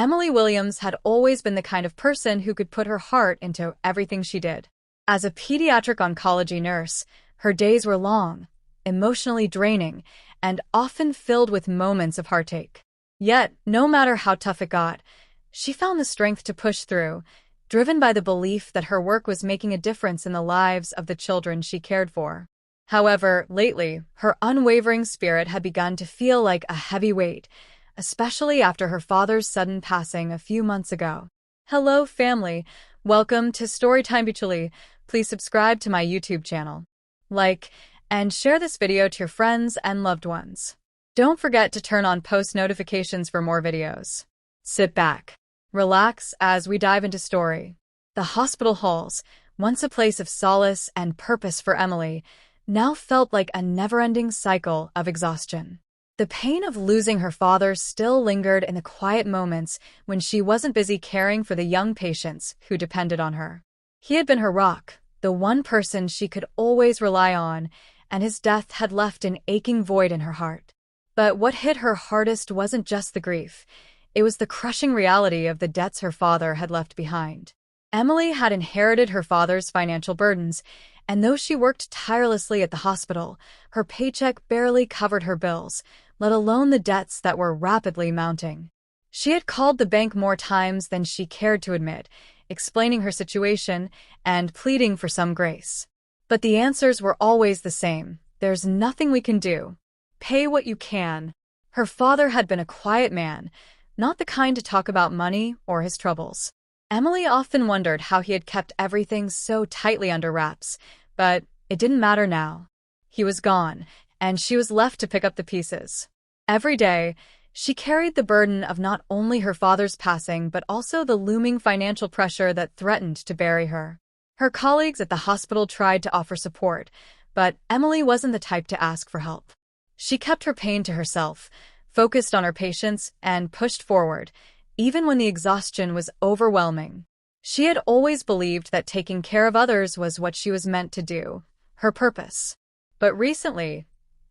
Emily Williams had always been the kind of person who could put her heart into everything she did. As a pediatric oncology nurse, her days were long, emotionally draining, and often filled with moments of heartache. Yet, no matter how tough it got, she found the strength to push through, driven by the belief that her work was making a difference in the lives of the children she cared for. However, lately, her unwavering spirit had begun to feel like a heavy weight, especially after her father's sudden passing a few months ago. Hello, family. Welcome to Storytime. Please subscribe to my YouTube channel. Like and share this video to your friends and loved ones. Don't forget to turn on post notifications for more videos. Sit back, relax as we dive into story. The hospital halls, once a place of solace and purpose for Emily, now felt like a never-ending cycle of exhaustion. The pain of losing her father still lingered in the quiet moments when she wasn't busy caring for the young patients who depended on her. He had been her rock, the one person she could always rely on, and his death had left an aching void in her heart. But what hit her hardest wasn't just the grief. It was the crushing reality of the debts her father had left behind. Emily had inherited her father's financial burdens, and though she worked tirelessly at the hospital, her paycheck barely covered her bills, let alone the debts that were rapidly mounting. She had called the bank more times than she cared to admit, explaining her situation and pleading for some grace. But the answers were always the same. There's nothing we can do. Pay what you can. Her father had been a quiet man, not the kind to talk about money or his troubles. Emily often wondered how he had kept everything so tightly under wraps, but it didn't matter now. He was gone, and she was left to pick up the pieces. Every day, she carried the burden of not only her father's passing but also the looming financial pressure that threatened to bury her. Her colleagues at the hospital tried to offer support, but Emily wasn't the type to ask for help. She kept her pain to herself, focused on her patients, and pushed forward, even when the exhaustion was overwhelming. She had always believed that taking care of others was what she was meant to do, her purpose. But recently,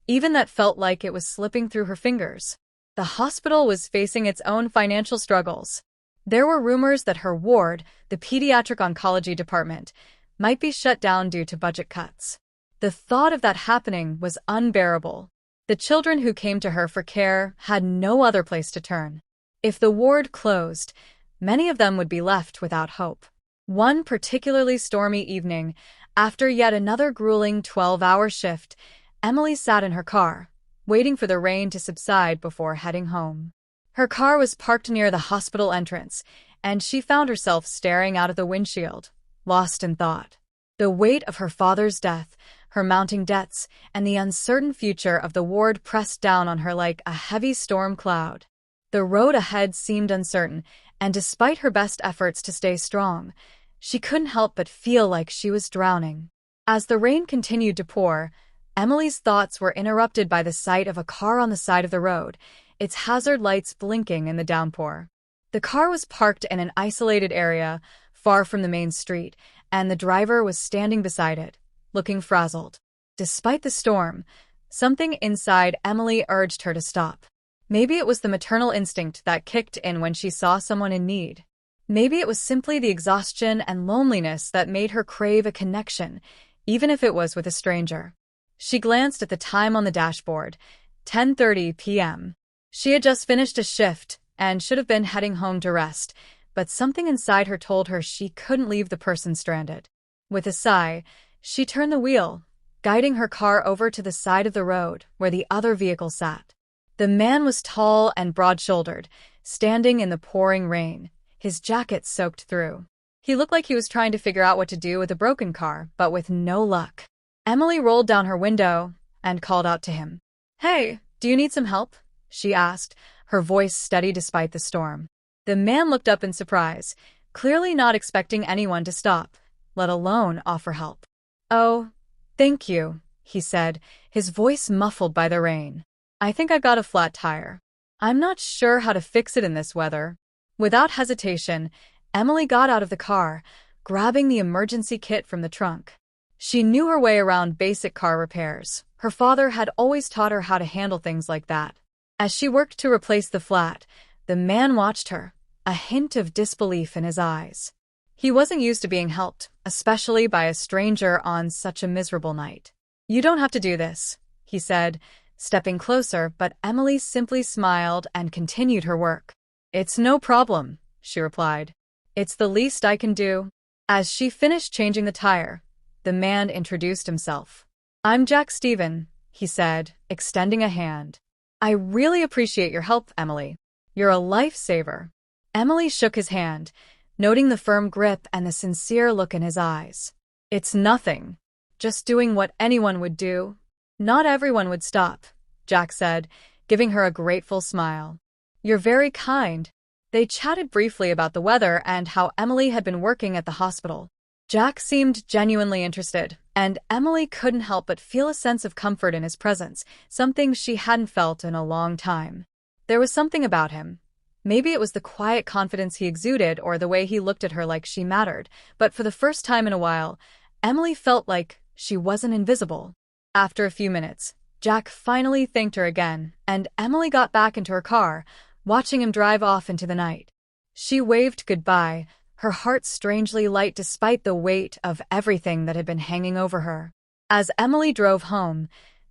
even that felt like it was slipping through her fingers. The hospital was facing its own financial struggles. There were rumors that her ward, the pediatric oncology department, might be shut down due to budget cuts. The thought of that happening was unbearable. The children who came to her for care had no other place to turn. If the ward closed, many of them would be left without hope. One particularly stormy evening, after yet another grueling 12-hour shift, Emily sat in her car, waiting for the rain to subside before heading home. Her car was parked near the hospital entrance, and she found herself staring out of the windshield, lost in thought. The weight of her father's death, her mounting debts, and the uncertain future of the ward pressed down on her like a heavy storm cloud. The road ahead seemed uncertain, and despite her best efforts to stay strong, she couldn't help but feel like she was drowning. As the rain continued to pour, Emily's thoughts were interrupted by the sight of a car on the side of the road, its hazard lights blinking in the downpour. The car was parked in an isolated area, far from the main street, and the driver was standing beside it, looking frazzled. Despite the storm, something inside Emily urged her to stop. Maybe it was the maternal instinct that kicked in when she saw someone in need. Maybe it was simply the exhaustion and loneliness that made her crave a connection, even if it was with a stranger. She glanced at the time on the dashboard, 10:30 p.m. She had just finished a shift and should have been heading home to rest, but something inside her told her she couldn't leave the person stranded. With a sigh, she turned the wheel, guiding her car over to the side of the road where the other vehicle sat. The man was tall and broad-shouldered, standing in the pouring rain, his jacket soaked through. He looked like he was trying to figure out what to do with a broken car, but with no luck. Emily rolled down her window and called out to him. "Hey, do you need some help?" she asked, her voice steady despite the storm. The man looked up in surprise, clearly not expecting anyone to stop, let alone offer help. "Oh, thank you," he said, his voice muffled by the rain. "I think I've got a flat tire. I'm not sure how to fix it in this weather." Without hesitation, Emily got out of the car, grabbing the emergency kit from the trunk. She knew her way around basic car repairs. Her father had always taught her how to handle things like that. As she worked to replace the flat, the man watched her, a hint of disbelief in his eyes. He wasn't used to being helped, especially by a stranger on such a miserable night. "You don't have to do this," he said, stepping closer, but Emily simply smiled and continued her work. "It's no problem," she replied. "It's the least I can do." As she finished changing the tire, the man introduced himself. "I'm Jack Stephen," he said, extending a hand. "I really appreciate your help, Emily. You're a lifesaver." Emily shook his hand, noting the firm grip and the sincere look in his eyes. "It's nothing. Just doing what anyone would do." "Not everyone would stop," Jack said, giving her a grateful smile. "You're very kind." They chatted briefly about the weather and how Emily had been working at the hospital. Jack seemed genuinely interested, and Emily couldn't help but feel a sense of comfort in his presence, something she hadn't felt in a long time. There was something about him. Maybe it was the quiet confidence he exuded or the way he looked at her like she mattered, but for the first time in a while, Emily felt like she wasn't invisible. After a few minutes, Jack finally thanked her again, and Emily got back into her car, watching him drive off into the night. She waved goodbye, her heart strangely light despite the weight of everything that had been hanging over her. As Emily drove home,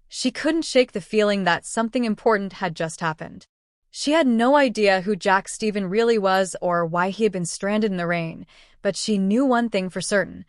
she couldn't shake the feeling that something important had just happened. She had no idea who Jack Stephen really was or why he had been stranded in the rain, but she knew one thing for certain.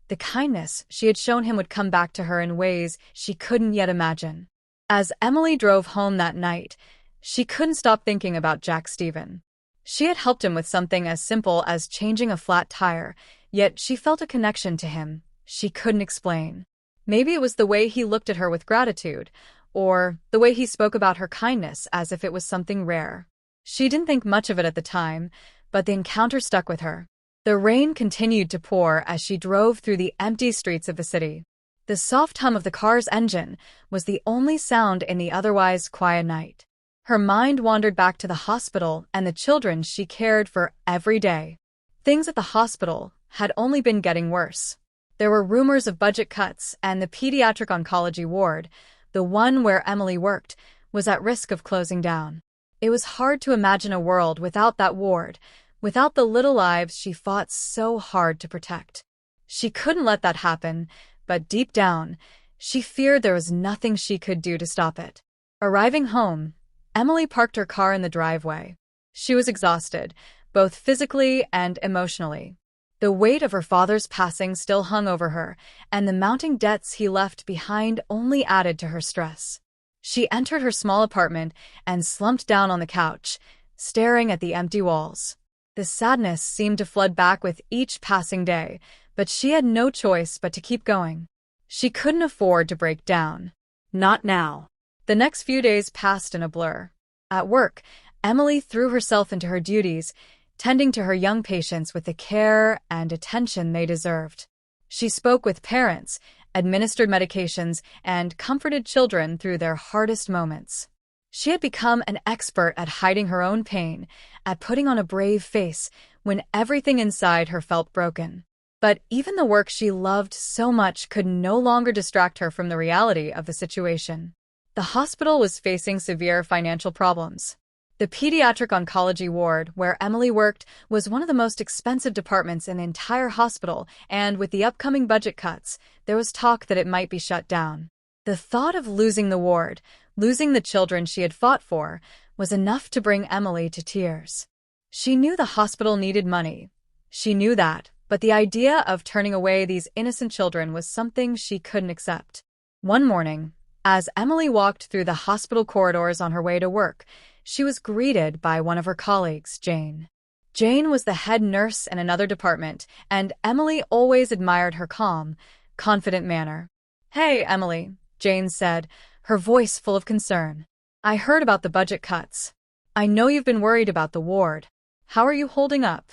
The kindness she had shown him would come back to her in ways she couldn't yet imagine. As Emily drove home that night, she couldn't stop thinking about Jack Stephen. She had helped him with something as simple as changing a flat tire, yet she felt a connection to him she couldn't explain. Maybe it was the way he looked at her with gratitude, or the way he spoke about her kindness as if it was something rare. She didn't think much of it at the time, but the encounter stuck with her. The rain continued to pour as she drove through the empty streets of the city. The soft hum of the car's engine was the only sound in the otherwise quiet night. Her mind wandered back to the hospital and the children she cared for every day. Things at the hospital had only been getting worse. There were rumors of budget cuts, and the pediatric oncology ward, the one where Emily worked, was at risk of closing down. It was hard to imagine a world without that ward, without the little lives she fought so hard to protect. She couldn't let that happen, but deep down, she feared there was nothing she could do to stop it. Arriving home, Emily parked her car in the driveway. She was exhausted, both physically and emotionally. The weight of her father's passing still hung over her, and the mounting debts he left behind only added to her stress. She entered her small apartment and slumped down on the couch, staring at the empty walls. The sadness seemed to flood back with each passing day, but she had no choice but to keep going. She couldn't afford to break down. Not now. The next few days passed in a blur. At work, Emily threw herself into her duties, tending to her young patients with the care and attention they deserved. She spoke with parents, administered medications, and comforted children through their hardest moments. She had become an expert at hiding her own pain, at putting on a brave face when everything inside her felt broken. But even the work she loved so much could no longer distract her from the reality of the situation. The hospital was facing severe financial problems. The pediatric oncology ward, where Emily worked, was one of the most expensive departments in the entire hospital, and with the upcoming budget cuts, there was talk that it might be shut down. The thought of losing the ward, losing the children she had fought for, was enough to bring Emily to tears. She knew the hospital needed money. She knew that, but the idea of turning away these innocent children was something she couldn't accept. One morning, as Emily walked through the hospital corridors on her way to work, she was greeted by one of her colleagues, Jane. Jane was the head nurse in another department, and Emily always admired her calm, confident manner. "Hey, Emily," Jane said, her voice full of concern. "I heard about the budget cuts. I know you've been worried about the ward. How are you holding up?"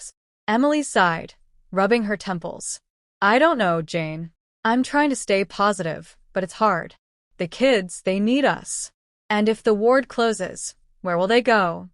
Emily sighed, rubbing her temples. "I don't know, Jane. I'm trying to stay positive, but it's hard. The kids, they need us. And if the ward closes, where will they go?"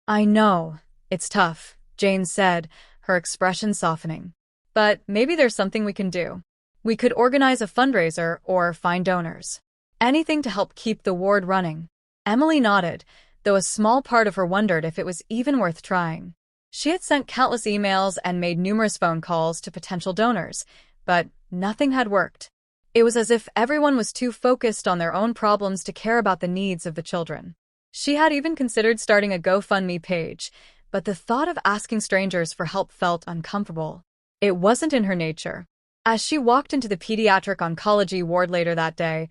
"I know. It's tough," Jane said, her expression softening. "But maybe there's something we can do. We could organize a fundraiser or find donors. Anything to help keep the ward running." Emily nodded, though a small part of her wondered if it was even worth trying. She had sent countless emails and made numerous phone calls to potential donors, but nothing had worked. It was as if everyone was too focused on their own problems to care about the needs of the children. She had even considered starting a GoFundMe page, but the thought of asking strangers for help felt uncomfortable. It wasn't in her nature. As she walked into the pediatric oncology ward later that day,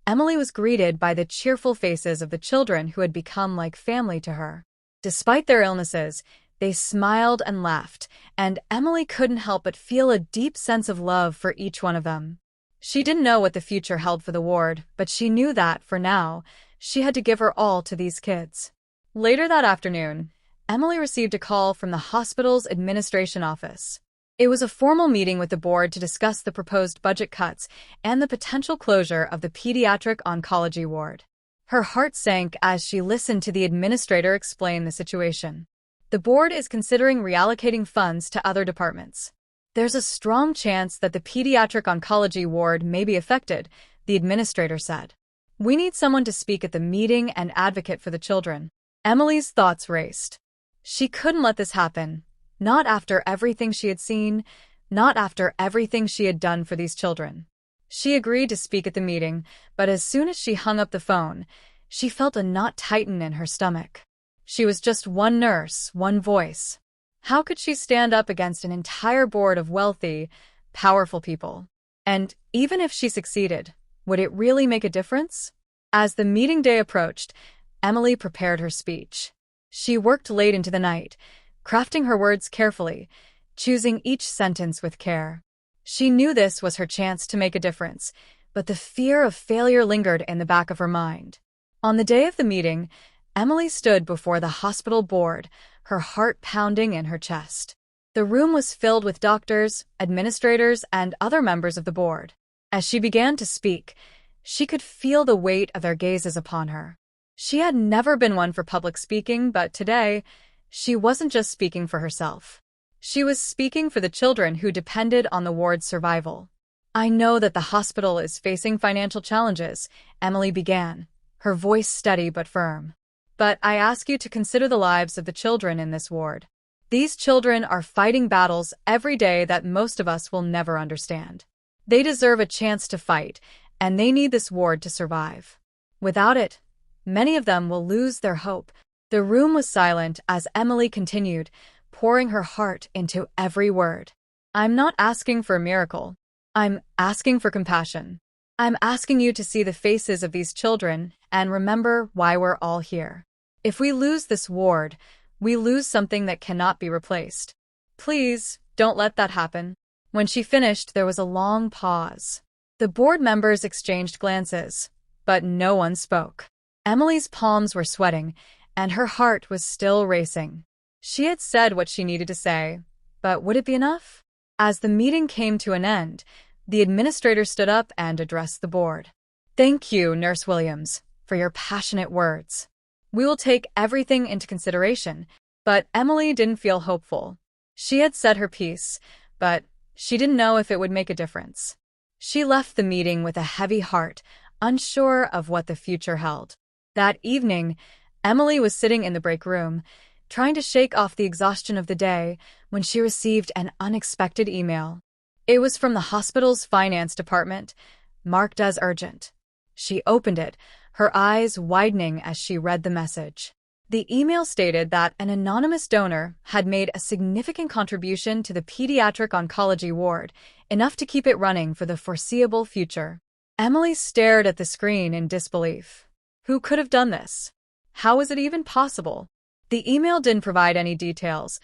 Emily was greeted by the cheerful faces of the children who had become like family to her. Despite their illnesses, they smiled and laughed, and Emily couldn't help but feel a deep sense of love for each one of them. She didn't know what the future held for the ward, but she knew that, for now, she had to give her all to these kids. Later that afternoon, Emily received a call from the hospital's administration office. It was a formal meeting with the board to discuss the proposed budget cuts and the potential closure of the pediatric oncology ward. Her heart sank as she listened to the administrator explain the situation. The board is considering reallocating funds to other departments. There's a strong chance that the pediatric oncology ward may be affected, the administrator said. We need someone to speak at the meeting and advocate for the children. Emily's thoughts raced. She couldn't let this happen. Not after everything she had seen, not after everything she had done for these children. She agreed to speak at the meeting, but as soon as she hung up the phone, she felt a knot tighten in her stomach. She was just one nurse, one voice. How could she stand up against an entire board of wealthy, powerful people? And even if she succeeded, would it really make a difference? As the meeting day approached, Emily prepared her speech. She worked late into the night, crafting her words carefully, choosing each sentence with care. She knew this was her chance to make a difference, but the fear of failure lingered in the back of her mind. On the day of the meeting, Emily stood before the hospital board, her heart pounding in her chest. The room was filled with doctors, administrators, and other members of the board. As she began to speak, she could feel the weight of their gazes upon her. She had never been one for public speaking, but today, she wasn't just speaking for herself. She was speaking for the children who depended on the ward's survival. I know that the hospital is facing financial challenges, Emily began, her voice steady but firm. But I ask you to consider the lives of the children in this ward. These children are fighting battles every day that most of us will never understand. They deserve a chance to fight, and they need this ward to survive. Without it, many of them will lose their hope. The room was silent as Emily continued, pouring her heart into every word. I'm not asking for a miracle. I'm asking for compassion. I'm asking you to see the faces of these children and remember why we're all here. If we lose this ward, we lose something that cannot be replaced. Please, don't let that happen. When she finished, there was a long pause. The board members exchanged glances, but no one spoke. Emily's palms were sweating, and her heart was still racing. She had said what she needed to say, but would it be enough? As the meeting came to an end, the administrator stood up and addressed the board. Thank you, Nurse Williams, for your passionate words. We will take everything into consideration, but Emily didn't feel hopeful. She had said her piece, but she didn't know if it would make a difference. She left the meeting with a heavy heart, unsure of what the future held. That evening, Emily was sitting in the break room, trying to shake off the exhaustion of the day when she received an unexpected email. It was from the hospital's finance department, marked as urgent. She opened it, her eyes widening as she read the message. The email stated that an anonymous donor had made a significant contribution to the pediatric oncology ward, enough to keep it running for the foreseeable future. Emily stared at the screen in disbelief. Who could have done this? How was it even possible? The email didn't provide any details,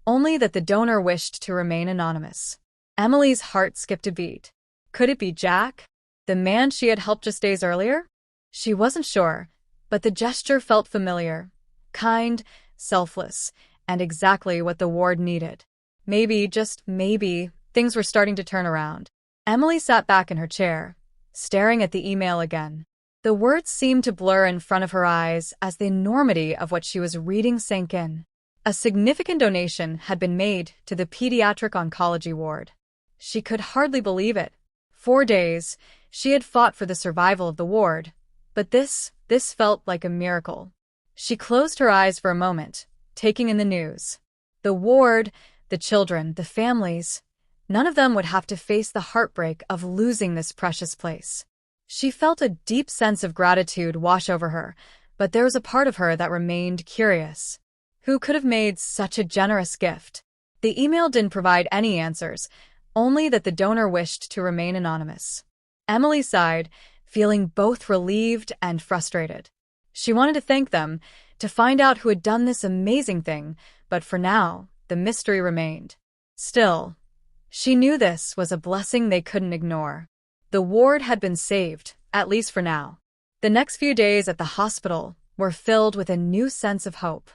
only that the donor wished to remain anonymous. Emily's heart skipped a beat. Could it be Jack, the man she had helped just days earlier? She wasn't sure, but the gesture felt familiar. Kind, selfless, and exactly what the ward needed. Maybe, just maybe, things were starting to turn around. Emily sat back in her chair, staring at the email again. The words seemed to blur in front of her eyes as the enormity of what she was reading sank in. A significant donation had been made to the pediatric oncology ward. She could hardly believe it. 4 days, she had fought for the survival of the ward, but this felt like a miracle. She closed her eyes for a moment, taking in the news. The ward, the children, the families, none of them would have to face the heartbreak of losing this precious place. She felt a deep sense of gratitude wash over her, but there was a part of her that remained curious. Who could have made such a generous gift? The email didn't provide any answers, only that the donor wished to remain anonymous. Emily sighed, feeling both relieved and frustrated. She wanted to thank them, to find out who had done this amazing thing, but for now, the mystery remained. Still, she knew this was a blessing they couldn't ignore. The ward had been saved, at least for now. The next few days at the hospital were filled with a new sense of hope.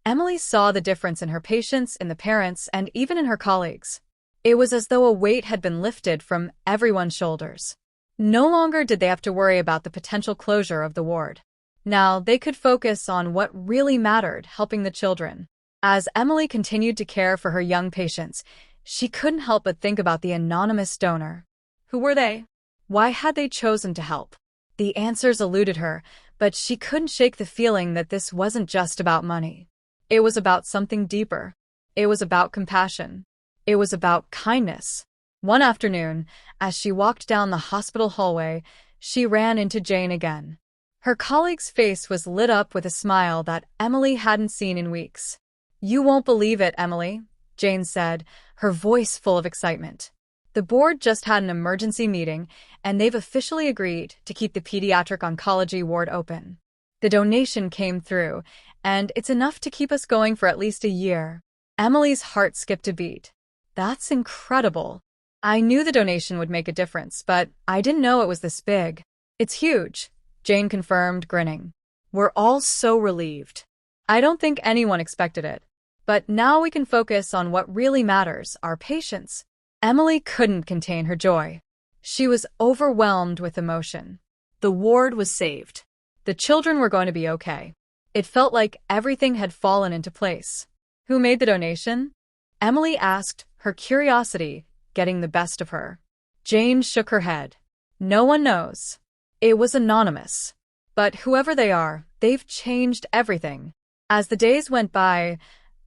Emily saw the difference in her patients, in the parents, and even in her colleagues. It was as though a weight had been lifted from everyone's shoulders. No longer did they have to worry about the potential closure of the ward. Now they could focus on what really mattered, helping the children. As Emily continued to care for her young patients, she couldn't help but think about the anonymous donor. Who were they? Why had they chosen to help? The answers eluded her, but she couldn't shake the feeling that this wasn't just about money. It was about something deeper. It was about compassion. It was about kindness. One afternoon, as she walked down the hospital hallway, she ran into Jane again. Her colleague's face was lit up with a smile that Emily hadn't seen in weeks. "You won't believe it, Emily," Jane said, her voice full of excitement. "The board just had an emergency meeting, and they've officially agreed to keep the pediatric oncology ward open. The donation came through, and it's enough to keep us going for at least a year." Emily's heart skipped a beat. "That's incredible. I knew the donation would make a difference, but I didn't know it was this big." "It's huge," Jane confirmed, grinning. "We're all so relieved. I don't think anyone expected it. But now we can focus on what really matters, our patients." Emily couldn't contain her joy. She was overwhelmed with emotion. The ward was saved. The children were going to be okay. It felt like everything had fallen into place. "Who made the donation?" Emily asked, her curiosity getting the best of her. Jane shook her head. "No one knows. It was anonymous. But whoever they are, they've changed everything." As the days went by,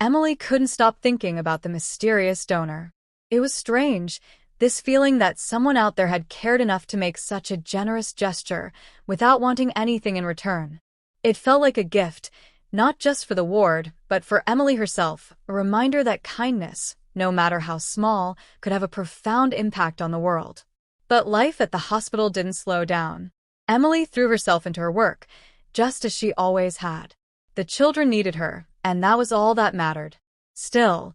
Emily couldn't stop thinking about the mysterious donor. It was strange, this feeling that someone out there had cared enough to make such a generous gesture without wanting anything in return. It felt like a gift, not just for the ward, but for Emily herself, a reminder that kindness, no matter how small, could have a profound impact on the world. But life at the hospital didn't slow down. Emily threw herself into her work, just as she always had. The children needed her, and that was all that mattered. Still,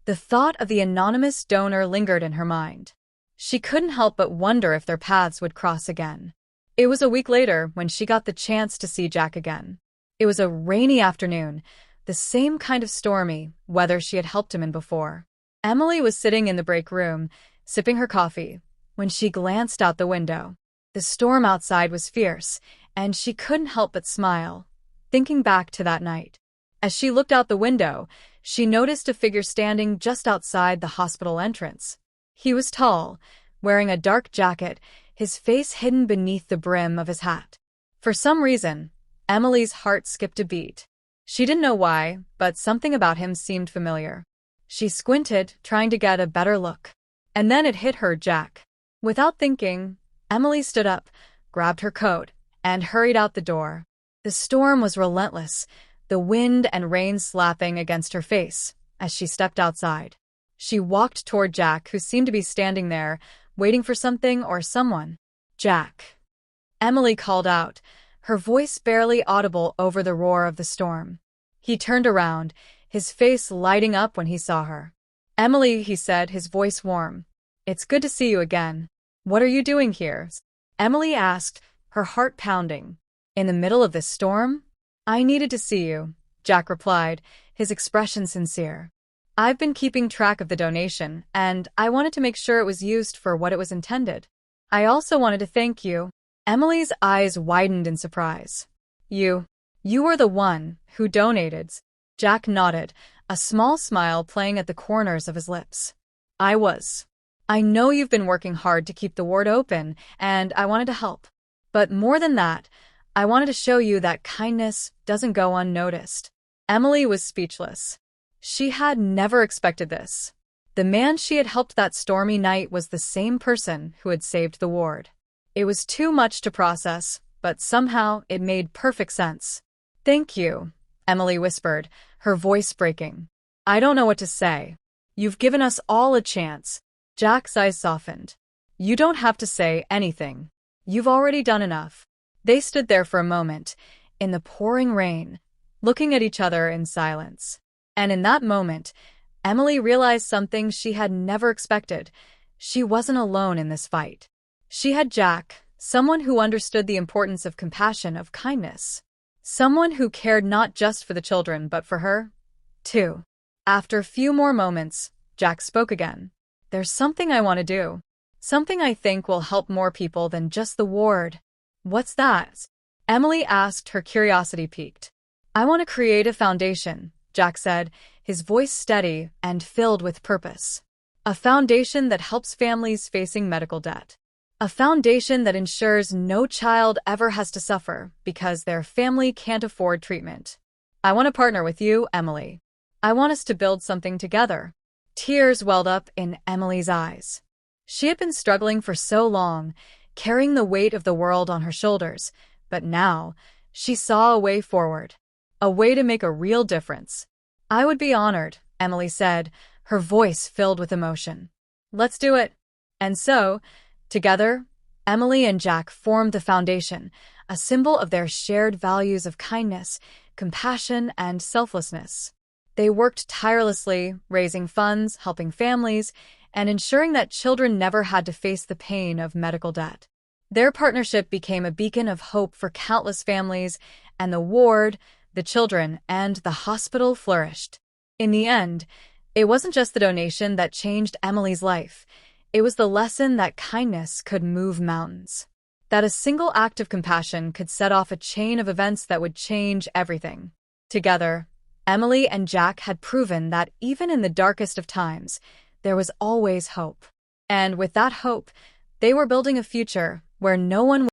the thought of the anonymous donor lingered in her mind. She couldn't help but wonder if their paths would cross again. It was a week later when she got the chance to see Jack again. It was a rainy afternoon, the same kind of stormy weather she had helped him in before. Emily was sitting in the break room, sipping her coffee, when she glanced out the window. The storm outside was fierce, and she couldn't help but smile, thinking back to that night. As she looked out the window, she noticed a figure standing just outside the hospital entrance. He was tall, wearing a dark jacket, his face hidden beneath the brim of his hat. For some reason, Emily's heart skipped a beat. She didn't know why, but something about him seemed familiar. She squinted, trying to get a better look. And then it hit her, Jack. Without thinking, Emily stood up, grabbed her coat, and hurried out the door. The storm was relentless, the wind and rain slapping against her face as she stepped outside. She walked toward Jack, who seemed to be standing there, waiting for something or someone. "Jack," Emily called out, her voice barely audible over the roar of the storm. He turned around, his face lighting up when he saw her. "Emily," he said, his voice warm. "It's good to see you again." "What are you doing here?" Emily asked, her heart pounding. "In the middle of this storm?" "I needed to see you," Jack replied, his expression sincere. "I've been keeping track of the donation, and I wanted to make sure it was used for what it was intended. I also wanted to thank you." Emily's eyes widened in surprise. You were the one who donated." Jack nodded, a small smile playing at the corners of his lips. "I was. I know you've been working hard to keep the ward open, and I wanted to help. But more than that, I wanted to show you that kindness doesn't go unnoticed." Emily was speechless. She had never expected this. The man she had helped that stormy night was the same person who had saved the ward. It was too much to process, but somehow it made perfect sense. "Thank you," Emily whispered, her voice breaking. "I don't know what to say. You've given us all a chance." Jack's eyes softened. "You don't have to say anything. You've already done enough." They stood there for a moment, in the pouring rain, looking at each other in silence. And in that moment, Emily realized something she had never expected. She wasn't alone in this fight. She had Jack, someone who understood the importance of compassion, of kindness. Someone who cared not just for the children, but for her, too. After a few more moments, Jack spoke again. "There's something I want to do. Something I think will help more people than just the ward." "What's that?" Emily asked, her curiosity piqued. "I want to create a foundation," Jack said, his voice steady and filled with purpose. "A foundation that helps families facing medical debt. A foundation that ensures no child ever has to suffer because their family can't afford treatment. I want to partner with you, Emily. I want us to build something together." Tears welled up in Emily's eyes. She had been struggling for so long, carrying the weight of the world on her shoulders, but now she saw a way forward, a way to make a real difference. "I would be honored," Emily said, her voice filled with emotion. "Let's do it." And so, together, Emily and Jack formed the foundation, a symbol of their shared values of kindness, compassion, and selflessness. They worked tirelessly, raising funds, helping families, and ensuring that children never had to face the pain of medical debt. Their partnership became a beacon of hope for countless families, and the ward, the children, and the hospital flourished. In the end, it wasn't just the donation that changed Emily's life. It was the lesson that kindness could move mountains. That a single act of compassion could set off a chain of events that would change everything. Together, Emily and Jack had proven that even in the darkest of times, there was always hope. And with that hope, they were building a future where no one